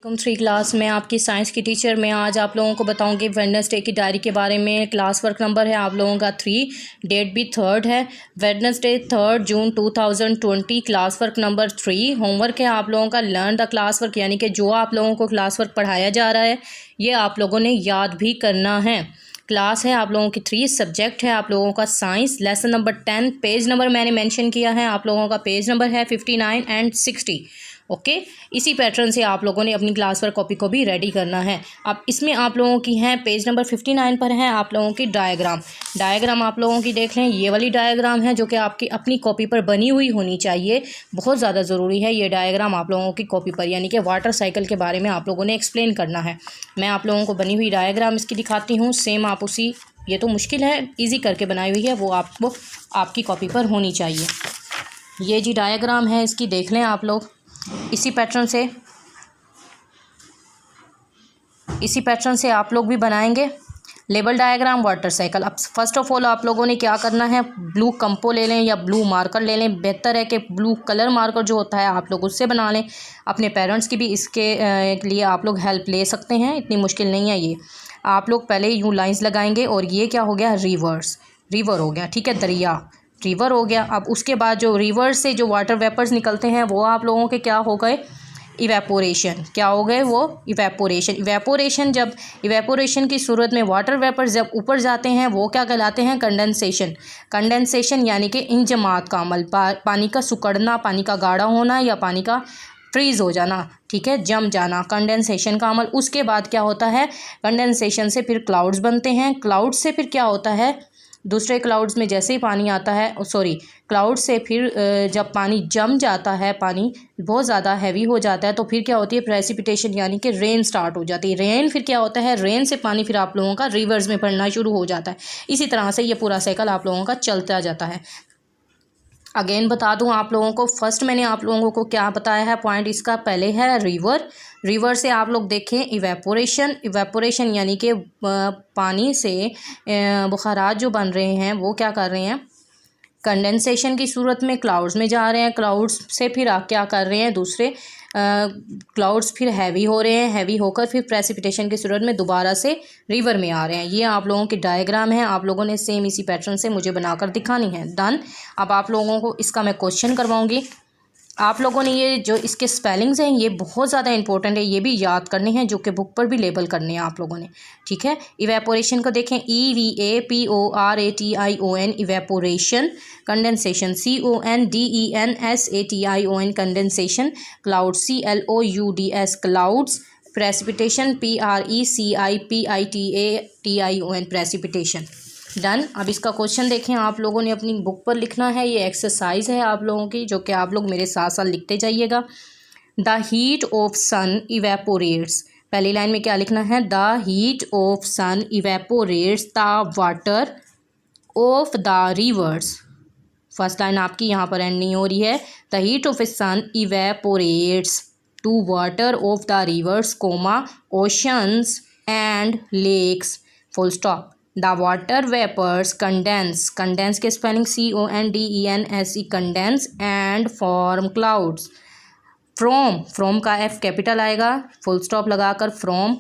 Three class में आपकी science की टीचर मैं आज आप लोगों को बताऊंगी वेडनेसडे की डायरी के बारे में। क्लास वर्क नंबर है आप लोगों का 3, डेट भी 3 है। वेडनेसडे 3 जून 2020, क्लास वर्क नंबर 3। होमवर्क है आप लोगों का लर्न द क्लास वर्क, यानी कि जो आप लोगों को क्लास वर्क पढ़ाया जा रहा है ये आप लोगों ने याद भी करना है। क्लास है आप लोगों की 3, सब्जेक्ट है आप लोगों का science, lesson number 10। Page number मैंने मेंशन किया है, आप लोगों का पेज नंबर है 59 एंड 60। ओके, इसी पैटर्न से आप लोगों ने अपनी क्लास वर्क कॉपी को भी रेडी करना है। अब इसमें आप लोगों की है पेज नंबर 59 पर है आप लोगों की डायग्राम आप लोगों की देख लें। ये वाली डायग्राम है जो कि आपकी अपनी कॉपी पर बनी हुई होनी चाहिए। बहुत ज़्यादा ज़रूरी है ये डायग्राम आप लोगों की कॉपी पर, यानी कि वाटर साइकिल के बारे में आप लोगों ने एक्सप्लेन करना है। मैं आप लोगों को बनी हुई डायग्राम इसकी दिखाती हूँ। सेम आप उसी, ये तो मुश्किल है, ईजी करके बनाई हुई है, वो आपको आपकी कॉपी पर होनी चाहिए। ये जी डायग्राम है इसकी, देख लें आप लोग। इसी पैटर्न से आप लोग भी बनाएंगे लेबल डायग्राम, वाटर साइकिल। अब फर्स्ट ऑफ ऑल आप लोगों ने क्या करना है, ब्लू कंपो ले लें या ब्लू मार्कर ले लें। बेहतर है कि ब्लू कलर मार्कर जो होता है आप लोग उससे बना लें। अपने पेरेंट्स की भी इसके लिए आप लोग हेल्प ले सकते हैं, इतनी मुश्किल नहीं है ये। आप लोग पहले यूँ लाइंस लगाएंगे और ये क्या हो गया, रिवर हो गया, ठीक है, दरिया, रिवर हो गया। अब उसके बाद जो रिवर से जो वाटर वेपर्स निकलते हैं वो आप लोगों के क्या हो गए, इवेपोरेशन। क्या हो गए वो, इवेपोरेशन। जब इवेपोरेशन की सूरत में वाटर वेपर्स जब ऊपर जाते हैं वो क्या कहलाते हैं, कंडेंसेशन यानी कि इंजमात का अमल, पानी का सुकड़ना, पानी का गाढ़ा होना या पानी का फ्रीज हो जाना, ठीक है, जम जाना, कंडेंसेशन का अमल। उसके बाद क्या होता है, कंडेंसेशन से फिर क्लाउड्स बनते हैं। क्लाउड से फिर क्या होता है, दूसरे क्लाउड्स में जैसे ही पानी आता है, क्लाउड से फिर जब पानी जम जाता है, पानी बहुत ज़्यादा हैवी हो जाता है, तो फिर क्या होती है, प्रेसिपिटेशन यानी कि रेन स्टार्ट हो जाती है। रेन फिर क्या होता है, रेन से पानी फिर आप लोगों का रिवर्स में पड़ना शुरू हो जाता है। इसी तरह से ये पूरा साइकिल आप लोगों का चलता जाता है। अगेन बता दूं आप लोगों को, फर्स्ट मैंने आप लोगों को क्या बताया है पॉइंट, इसका पहले है रिवर से आप लोग देखें इवेपोरेशन यानी कि पानी से बुखारात जो बन रहे हैं वो क्या कर रहे हैं, कंडेंसेशन की सूरत में क्लाउड्स में जा रहे हैं। क्लाउड्स से फिर आप क्या कर रहे हैं, दूसरे क्लाउड्स फिर हैवी हो रहे हैं, हैवी होकर फिर प्रेसिपिटेशन की सूरत में दोबारा से रिवर में आ रहे हैं। ये आप लोगों की डायग्राम है, आप लोगों ने सेम इसी पैटर्न से मुझे बनाकर दिखानी है। डन। अब आप लोगों को इसका मैं क्वेश्चन करवाऊंगी। आप लोगों ने ये जो इसके स्पेलिंग्स हैं ये बहुत ज़्यादा इंपॉर्टेंट है, ये भी याद करने हैं, जो कि बुक पर भी लेबल करने हैं आप लोगों ने, ठीक है। इवेपोरेशन को देखें, EVAPORATION evaporation, condensation CONDENSATION condensation, cloud CLOUDS clouds, precipitation PRECIPITATION precipitation. Done. अब इसका क्वेश्चन देखें, आप लोगों ने अपनी बुक पर लिखना है, ये एक्सरसाइज है आप लोगों की, जो कि आप लोग मेरे साथ साथ लिखते जाइएगा। The heat of sun evaporates, पहली लाइन में क्या लिखना है, the heat of sun evaporates the water of the rivers. First line आपकी यहाँ पर एंड नहीं हो रही है। The heat of a sun evaporates to water of the rivers comma oceans and lakes, full stop. The water vapors condense के spelling CONDENSE condense and form clouds। from का F capital आएगा, full stop लगाकर from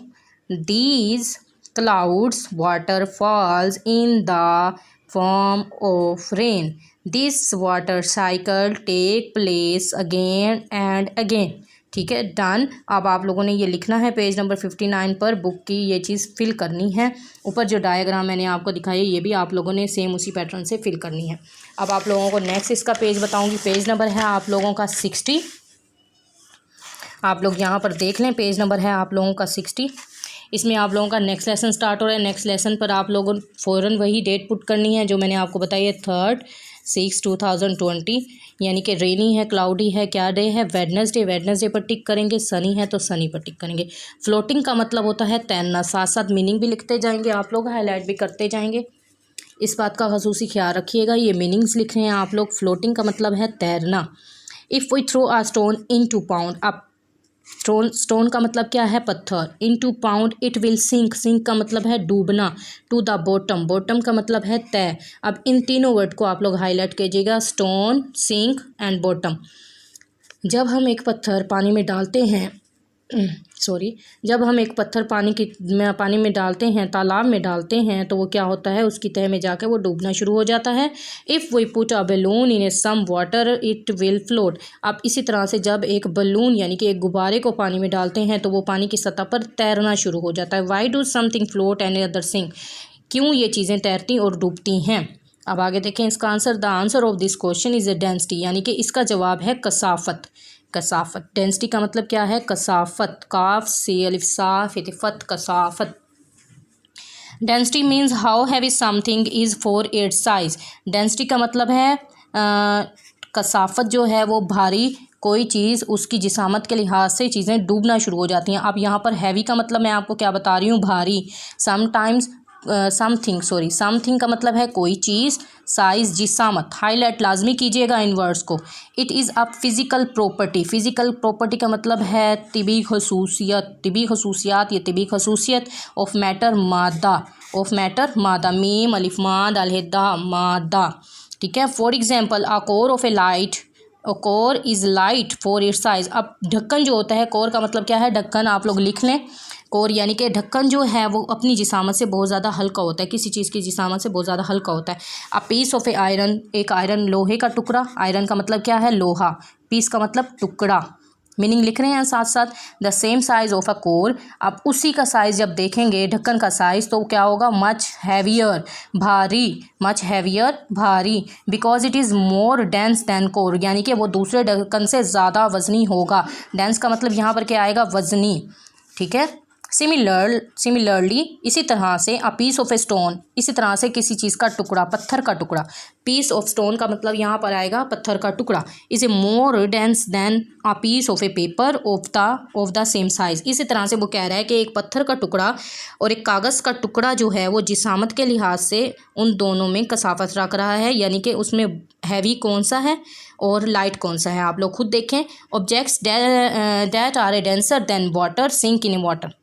these clouds water falls in the form of rain। This water cycle take place again and again, ठीक है। Done. अब आप लोगों ने ये लिखना है पेज नंबर 59 पर, बुक की ये चीज़ फिल करनी है। ऊपर जो डायग्राम मैंने आपको दिखाई है ये भी आप लोगों ने सेम उसी पैटर्न से फिल करनी है। अब आप लोगों को नेक्स्ट इसका पेज बताऊंगी। पेज नंबर है आप लोगों का 60। आप लोग यहाँ पर देख लें, पेज नंबर है आप लोगों का 60। इसमें आप लोगों का नेक्स्ट लेसन स्टार्ट हो रहा है। नेक्स्ट लेसन पर आप लोगों फ़ौरन वही डेट पुट करनी है जो मैंने आपको बताई है, 3/6/2020, यानी कि रेनी है, क्लाउडी है, क्या डे है, वेडनेसडे पर टिक करेंगे, सनी है तो सनी पर टिक करेंगे। फ्लोटिंग का मतलब होता है तैरना, साथ साथ मीनिंग भी लिखते जाएंगे आप लोग, हाईलाइट भी करते जाएंगे, इस बात का ख़ुसूसी ख्याल रखिएगा। ये मीनिंग्स लिख रहे हैं आप लोग। फ्लोटिंग का मतलब है तैरना। If we throw a stone into pond, अब स्टोन का मतलब क्या है, पत्थर, into pond it will sink का मतलब है डूबना, टू द बॉटम का मतलब है तय। अब इन तीनों वर्ड को आप लोग हाईलाइट कीजिएगा, स्टोन, सिंक एंड बॉटम। जब हम एक पत्थर पानी में डालते हैं सॉरी, जब हम एक पत्थर पानी में डालते हैं, तालाब में डालते हैं, तो वो क्या होता है, उसकी तह में जाकर वो डूबना शुरू हो जाता है। If we put a balloon in a some water it will float. अब इसी तरह से जब एक बलून यानी कि एक गुब्बारे को पानी में डालते हैं तो वो पानी की सतह पर तैरना शुरू हो जाता है। Why do something float and other sink. क्यों ये चीज़ें तैरती और डूबती हैं। अब आगे देखें इसका answer. The answer of this question is a density, यानी कि इसका जवाब है कसाफत। कसाफत, डेंसिटी का मतलब क्या है, कसाफत। काफ से अलिफ साफ फत, कसाफत। Density means how heavy something is for its size. Density का मतलब है कसाफत जो है वो भारी कोई चीज़ उसकी जिसामत के लिहाज से चीज़ें डूबना शुरू हो जाती हैं। अब यहाँ पर हैवी का मतलब मैं आपको क्या बता रही हूँ, भारी। समटाइम्स समथिंग का मतलब है कोई चीज़, साइज जिसामत। हाईलाइट लाजमी कीजिएगा इन वर्ड्स को। It is a physical property. Physical property का मतलब है तिबी खसूसियत, तिबी खसूसियात या तिबी खसूसियत ऑफ मैटर मादा, ऑफ मैटर मादा। मीम अलिफ माद अलहिदा मादा, ठीक है। For example a core of A light, core is light for its size. अब ढक्कन जो होता है, कोर का मतलब क्या है, ढक्कन। आप लोग लिख लें, कोर यानी कि ढक्कन जो है वो अपनी जिसामत से बहुत ज़्यादा हल्का होता है, किसी चीज़ की जिसामत से बहुत ज़्यादा हल्का होता है। A piece of a iron, एक आयरन लोहे का टुकड़ा। आयरन का मतलब क्या है, लोहा। पीस का मतलब टुकड़ा। मीनिंग लिख रहे हैं साथ साथ। The same size of a core. आप उसी का साइज़ जब देखेंगे ढक्कन का साइज़ तो क्या होगा, मच हैवियर, भारी। मच हैवियर, भारी। Because it is more dense than cork, यानी कि वो दूसरे ढक्कन से ज़्यादा वजनी होगा। डेंस का मतलब यहाँ पर क्या आएगा, वजनी, ठीक है। सिमिलरली इसी तरह से a piece of a stone, इसी तरह से किसी चीज़ का टुकड़ा, पत्थर का टुकड़ा। पीस ऑफ स्टोन का मतलब यहाँ पर आएगा पत्थर का टुकड़ा। Is a more dense than a piece of a paper of the same size. इसी तरह से वो कह रहा है कि एक पत्थर का टुकड़ा और एक कागज़ का टुकड़ा जो है वो जिसामत के लिहाज से उन दोनों में कसाफत रख रहा है, यानी कि उसमें हैवी कौन सा है और लाइट कौन सा है। आप लोग खुद देखें। Objects that are a denser than water sink in a water.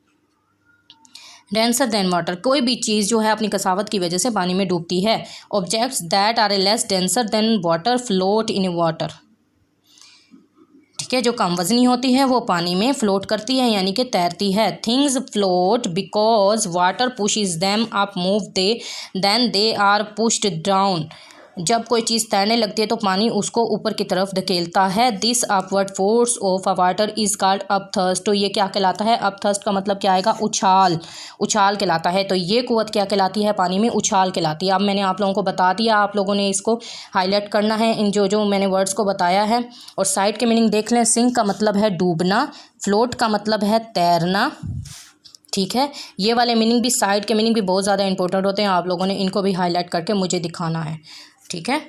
Denser than water, कोई भी चीज़ जो है अपनी कसावत की वजह से पानी में डूबती है। Objects that are a less denser than water float in water, ठीक है। जो कम वजनी होती है वो पानी में फ्लोट करती है, यानी कि तैरती है। Things float because water pushes them up move they then they are pushed down. जब कोई चीज़ तैरने लगती है तो पानी उसको ऊपर की तरफ धकेलता है। This upward force of a water is called upthrust. तो ये क्या कहलाता है, अपथर्स्ट का मतलब क्या आएगा, उछाल, उछाल कहलाता है। तो ये कुव्वत क्या कहलाती है, पानी में उछाल कहलाती है। अब मैंने आप लोगों को बता दिया, आप लोगों ने इसको हाईलाइट करना है, इन जो मैंने वर्ड्स को बताया है। और साइड के मीनिंग देख लें। सिंक का मतलब है डूबना, फ्लोट का मतलब है तैरना, ठीक है। ये वाले मीनिंग भी, साइड के मीनिंग भी बहुत ज़्यादा इंपॉर्टेंट होते हैं, आप लोगों ने इनको भी हाईलाइट करके मुझे दिखाना है, ठीक है।